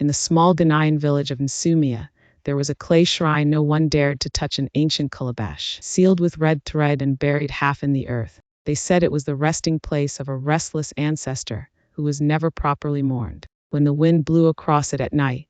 In the small Ghanaian village of Nsumia, there was a clay shrine no one dared to touch, an ancient calabash, sealed with red thread and buried half in the earth. They said it was the resting place of a restless ancestor who was never properly mourned. When the wind blew across it at night,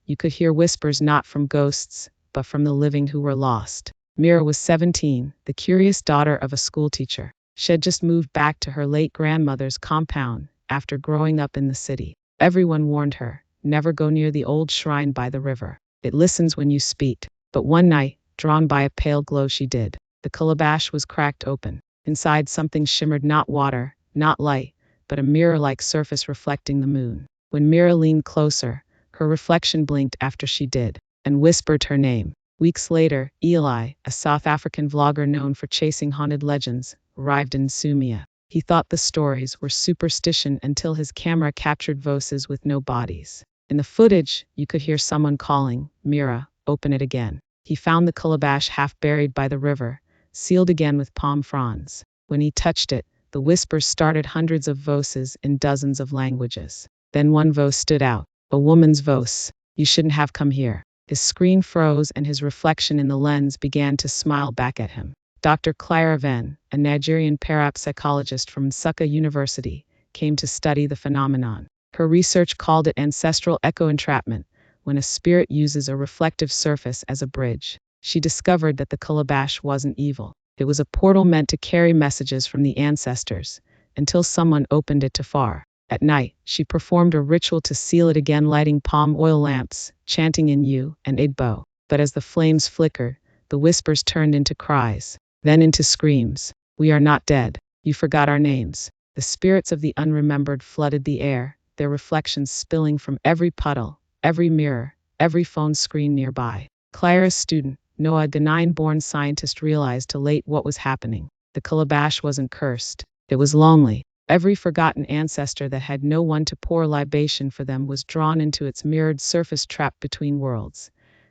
you could hear whispers not from ghosts, but from the living who were lost. Mira was 17, the curious daughter of a schoolteacher. She had just moved back to her late grandmother's compound after growing up in the city. Everyone warned her, never go near the old shrine by the river. It listens when you speak. But one night, drawn by a pale glow, she did. The calabash was cracked open. Inside, something shimmered, not water, not light, but a mirror-like surface reflecting the moon. When Mira leaned closer, her reflection blinked after she did, and whispered her name. Weeks later, Eli, a South African vlogger known for chasing haunted legends, arrived in Nsumia. He thought the stories were superstition until his camera captured voices with no bodies. In the footage, you could hear someone calling, "Mira, open it again." He found the calabash half buried by the river, sealed again with palm fronds. When he touched it, the whispers started, hundreds of voices in dozens of languages. Then one voice stood out, a woman's voice. "You shouldn't have come here." His screen froze and his reflection in the lens began to smile back at him. Dr. Clara Venn, a Nigerian parapsychologist from Nsukka University, came to study the phenomenon. Her research called it ancestral echo entrapment, when a spirit uses a reflective surface as a bridge. She discovered that the calabash wasn't evil. It was a portal meant to carry messages from the ancestors, until someone opened it too far. At night, she performed a ritual to seal it again, lighting palm oil lamps, chanting in Yu and Igbo. But as the flames flickered, the whispers turned into cries, then into screams. "We are not dead. You forgot our names." The spirits of the unremembered flooded the air, their reflections spilling from every puddle, every mirror, every phone screen nearby. Clara's student, Noah, a Ghanaian-born scientist, realized too late what was happening. The calabash wasn't cursed. It was lonely. Every forgotten ancestor that had no one to pour libation for them was drawn into its mirrored surface, trapped between worlds.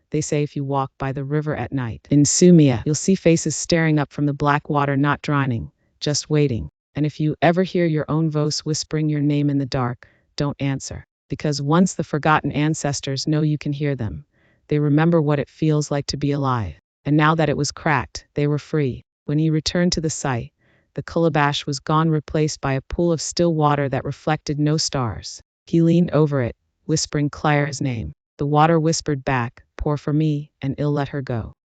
They say if you walk by the river at night in Sumia, you'll see faces staring up from the black water, not drowning, just waiting. And if you ever hear your own voice whispering your name in the dark, don't answer. Because once the forgotten ancestors know you can hear them, they remember what it feels like to be alive. And now that it was cracked, they were free. When he returned to the site, the calabash was gone, replaced by a pool of still water that reflected no stars. He leaned over it, whispering Clara's name. The water whispered back, "Pour for me," and ill let her go.